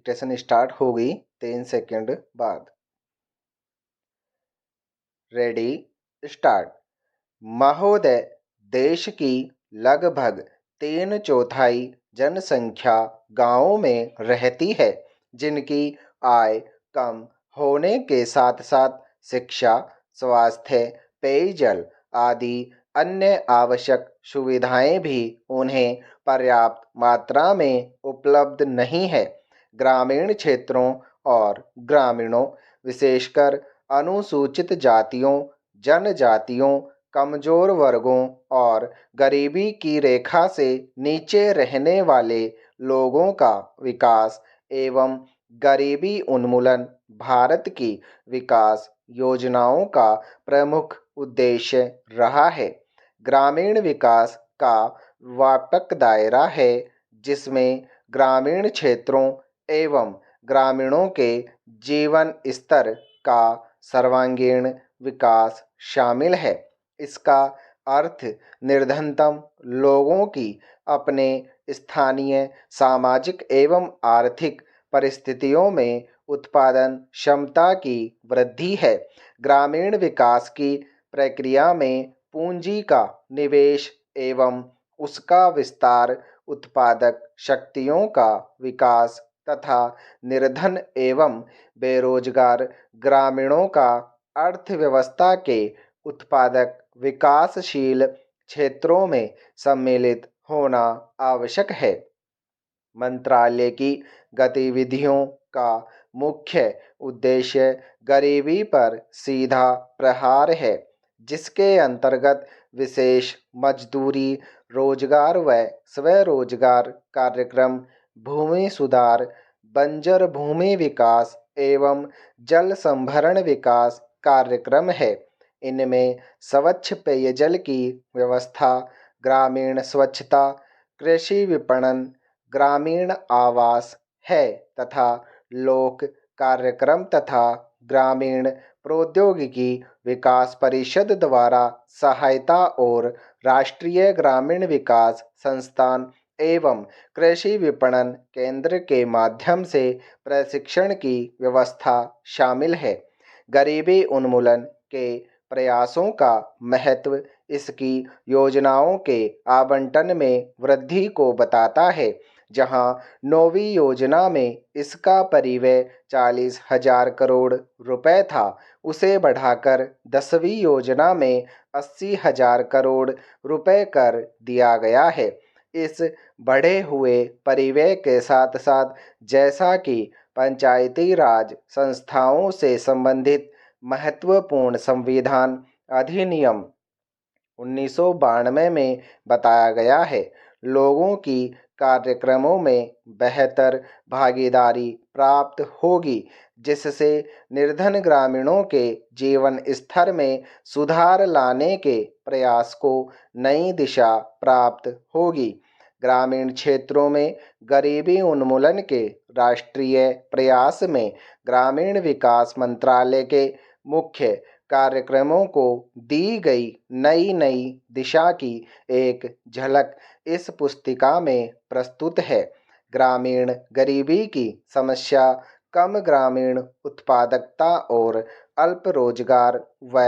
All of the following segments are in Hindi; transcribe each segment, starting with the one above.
डिक्टेशन स्टार्ट होगी 3 सेकंड बाद। Ready, start. महोदय, देश की लगभग 3/4 जनसंख्या गांवों में रहती है, जिनकी आय कम होने के साथ साथ शिक्षा, स्वास्थ्य, पेयजल आदि अन्य आवश्यक सुविधाएं भी उन्हें पर्याप्त मात्रा में उपलब्ध नहीं है। ग्रामीण क्षेत्रों और ग्रामीणों, विशेषकर अनुसूचित जातियों, जनजातियों, कमजोर वर्गों और गरीबी की रेखा से नीचे रहने वाले लोगों का विकास एवं गरीबी उन्मूलन भारत की विकास योजनाओं का प्रमुख उद्देश्य रहा है। ग्रामीण विकास का व्यापक दायरा है, जिसमें ग्रामीण क्षेत्रों एवं ग्रामीणों के जीवन स्तर का सर्वांगीण विकास शामिल है। इसका अर्थ निर्धनतम लोगों की अपने स्थानीय सामाजिक एवं आर्थिक परिस्थितियों में उत्पादन क्षमता की वृद्धि है। ग्रामीण विकास की प्रक्रिया में पूंजी का निवेश एवं उसका विस्तार, उत्पादक शक्तियों का विकास तथा निर्धन एवं बेरोजगार ग्रामीणों का अर्थव्यवस्था के उत्पादक विकासशील क्षेत्रों में सम्मिलित होना आवश्यक है। मंत्रालय की गतिविधियों का मुख्य उद्देश्य गरीबी पर सीधा प्रहार है, जिसके अंतर्गत विशेष मजदूरी, रोजगार व स्वरोजगार कार्यक्रम, भूमि सुधार, बंजर भूमि विकास एवं जल संभरण विकास कार्यक्रम है। इनमें स्वच्छ पेयजल की व्यवस्था, ग्रामीण स्वच्छता, कृषि विपणन, ग्रामीण आवास है तथा लोक कार्यक्रम तथा ग्रामीण प्रौद्योगिकी विकास परिषद द्वारा सहायता और राष्ट्रीय ग्रामीण विकास संस्थान एवं कृषि विपणन केंद्र के माध्यम से प्रशिक्षण की व्यवस्था शामिल है। गरीबी उन्मूलन के प्रयासों का महत्व इसकी योजनाओं के आवंटन में वृद्धि को बताता है। जहां 9वीं योजना में इसका परिव्यय 40,000 करोड़ रुपए था, उसे बढ़ाकर 10वीं योजना में 80,000 करोड़ रुपए कर दिया गया है। इस बढ़े हुए परिव्यय के साथ साथ जैसा कि पंचायती राज संस्थाओं से संबंधित महत्वपूर्ण संविधान अधिनियम 1992 में बताया गया है, लोगों की कार्यक्रमों में बेहतर भागीदारी प्राप्त होगी, जिससे निर्धन ग्रामीणों के जीवन स्तर में सुधार लाने के प्रयास को नई दिशा प्राप्त होगी। ग्रामीण क्षेत्रों में गरीबी उन्मूलन के राष्ट्रीय प्रयास में ग्रामीण विकास मंत्रालय के मुख्य कार्यक्रमों को दी गई नई नई दिशा की एक झलक इस पुस्तिका में प्रस्तुत है। ग्रामीण गरीबी की समस्या कम ग्रामीण उत्पादकता और अल्प रोजगार व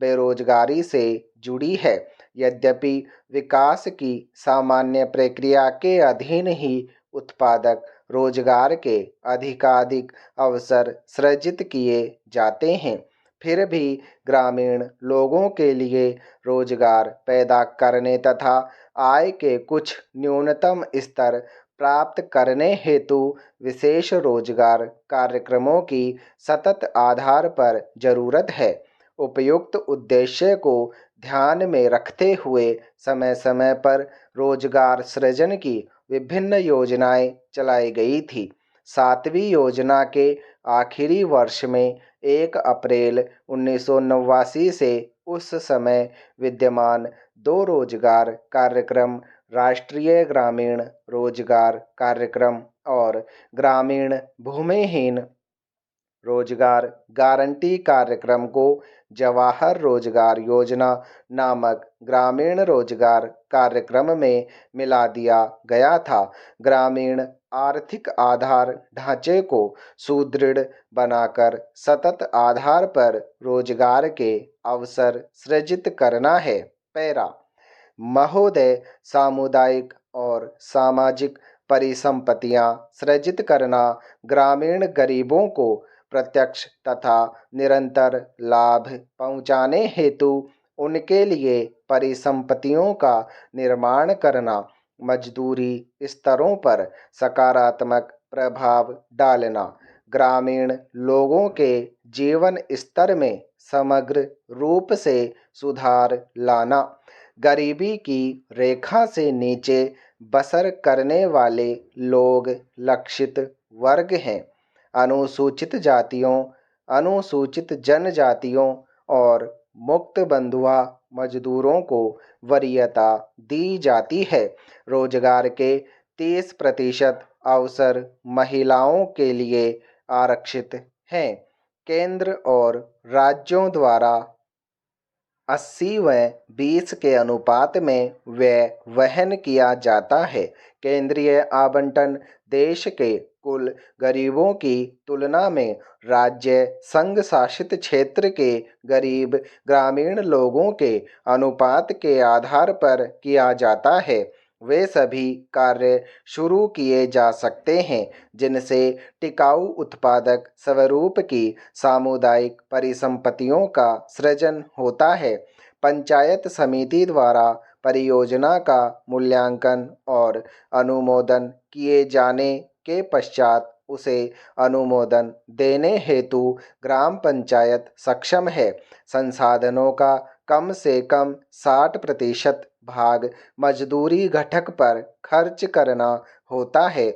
बेरोजगारी से जुड़ी है। यद्यपि विकास की सामान्य प्रक्रिया के अधीन ही उत्पादक रोजगार के अधिकाधिक अवसर सृजित किए जाते हैं, फिर भी ग्रामीण लोगों के लिए रोजगार पैदा करने तथा आय के कुछ न्यूनतम स्तर प्राप्त करने हेतु विशेष रोजगार कार्यक्रमों की सतत आधार पर जरूरत है। उपयुक्त उद्देश्य को ध्यान में रखते हुए समय समय पर रोजगार सृजन की विभिन्न योजनाएं चलाई गई थी। 7वीं योजना के आखिरी वर्ष में 1 अप्रैल 1989 से उस समय विद्यमान 2 रोजगार कार्यक्रम, राष्ट्रीय ग्रामीण रोजगार कार्यक्रम और ग्रामीण भूमिहीन रोजगार गारंटी कार्यक्रम को जवाहर रोजगार योजना नामक ग्रामीण रोजगार कार्यक्रम में मिला दिया गया था। ग्रामीण आर्थिक आधार ढांचे को सुदृढ़ बनाकर सतत आधार पर रोजगार के अवसर सृजित करना है। पैरा महोदय, सामुदायिक और सामाजिक परिसंपत्तियां सृजित करना ग्रामीण गरीबों को प्रत्यक्ष तथा निरंतर लाभ पहुंचाने हेतु उनके लिए परिसंपत्तियों का निर्माण करना, मजदूरी स्तरों पर सकारात्मक प्रभाव डालना, ग्रामीण लोगों के जीवन स्तर में समग्र रूप से सुधार लाना, गरीबी की रेखा से नीचे बसर करने वाले लोग लक्षित वर्ग हैं। अनुसूचित जातियों, अनुसूचित जनजातियों और मुक्त बंधुआ मजदूरों को वरीयता दी जाती है। रोजगार के 30% अवसर महिलाओं के लिए आरक्षित हैं। केंद्र और राज्यों द्वारा 80-20 के अनुपात में व्यय वहन किया जाता है। केंद्रीय आवंटन देश के कुल गरीबों की तुलना में राज्य संघ शासित क्षेत्र के गरीब ग्रामीण लोगों के अनुपात के आधार पर किया जाता है। वे सभी कार्य शुरू किए जा सकते हैं जिनसे टिकाऊ उत्पादक स्वरूप की सामुदायिक परिसंपत्तियों का सृजन होता है। पंचायत समिति द्वारा परियोजना का मूल्यांकन और अनुमोदन किए जाने के पश्चात उसे अनुमोदन देने हेतु ग्राम पंचायत सक्षम है। संसाधनों का कम से कम 60% भाग मजदूरी घटक पर खर्च करना होता है।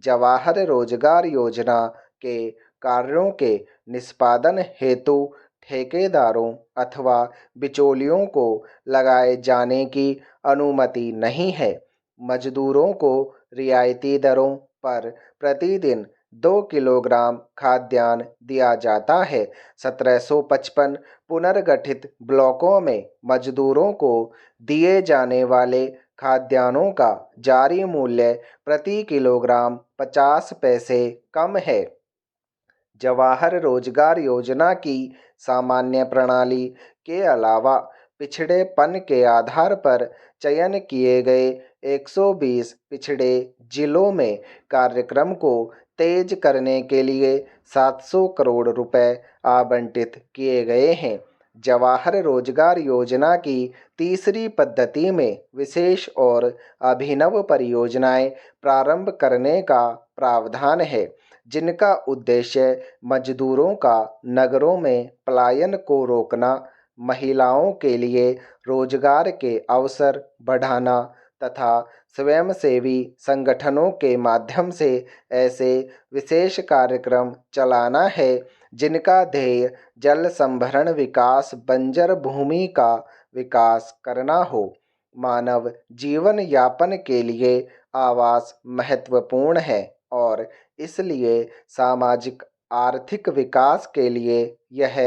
जवाहर रोजगार योजना के कार्यों के निष्पादन हेतु ठेकेदारों अथवा बिचौलियों को लगाए जाने की अनुमति नहीं है। मजदूरों को रियायती दरों पर प्रतिदिन 2 किलोग्राम खाद्यान्न दिया जाता है। 1755 पुनर्गठित ब्लॉकों में मजदूरों को दिए जाने वाले खाद्यान्नों का जारी मूल्य प्रति किलोग्राम 50 पैसे कम है। जवाहर रोजगार योजना की सामान्य प्रणाली के अलावा पिछड़ेपन के आधार पर चयन किए गए 120 पिछड़े जिलों में कार्यक्रम को तेज करने के लिए 700 करोड़ रुपए आवंटित किए गए हैं। जवाहर रोजगार योजना की तीसरी पद्धति में विशेष और अभिनव परियोजनाएं प्रारंभ करने का प्रावधान है जिनका उद्देश्य मजदूरों का नगरों में पलायन को रोकना, महिलाओं के लिए रोजगार के अवसर बढ़ाना तथा स्वयंसेवी संगठनों के माध्यम से ऐसे विशेष कार्यक्रम चलाना है जिनका ध्येय जल संभरण विकास, बंजर भूमि का विकास करना हो। मानव जीवन यापन के लिए आवास महत्वपूर्ण है और इसलिए सामाजिक आर्थिक विकास के लिए यह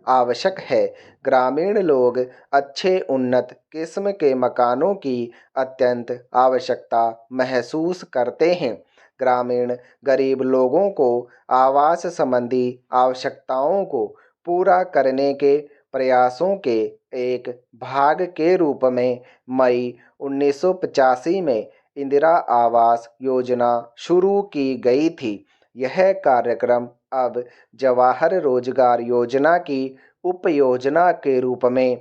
आवश्यक है। ग्रामीण लोग अच्छे उन्नत किस्म के मकानों की अत्यंत आवश्यकता महसूस करते हैं। ग्रामीण गरीब लोगों को आवास संबंधी आवश्यकताओं को पूरा करने के प्रयासों के एक भाग के रूप में मई 1985 में इंदिरा आवास योजना शुरू की गई थी। यह कार्यक्रम अब जवाहर रोजगार योजना की उपयोजना के रूप में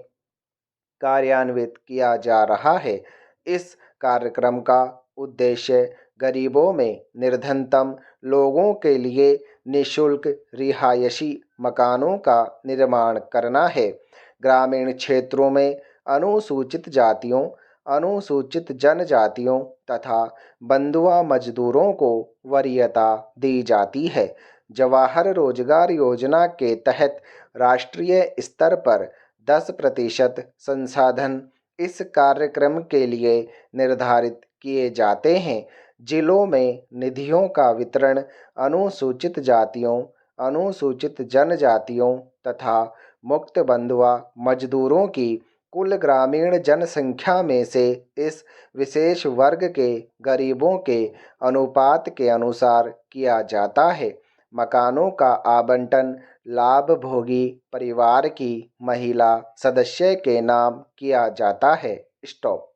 कार्यान्वित किया जा रहा है। इस कार्यक्रम का उद्देश्य गरीबों में निर्धनतम लोगों के लिए निःशुल्क रिहायशी मकानों का निर्माण करना है। ग्रामीण क्षेत्रों में अनुसूचित जातियों, अनुसूचित जनजातियों तथा बंधुआ मजदूरों को वरीयता दी जाती है। जवाहर रोजगार योजना के तहत राष्ट्रीय स्तर पर 10% संसाधन इस कार्यक्रम के लिए निर्धारित किए जाते हैं। जिलों में निधियों का वितरण अनुसूचित जातियों, अनुसूचित जनजातियों तथा मुक्त बंधुआ मजदूरों की कुल ग्रामीण जनसंख्या में से इस विशेष वर्ग के गरीबों के अनुपात के अनुसार किया जाता है। मकानों का आवंटन लाभभोगी परिवार की महिला सदस्य के नाम किया जाता है। स्टॉप।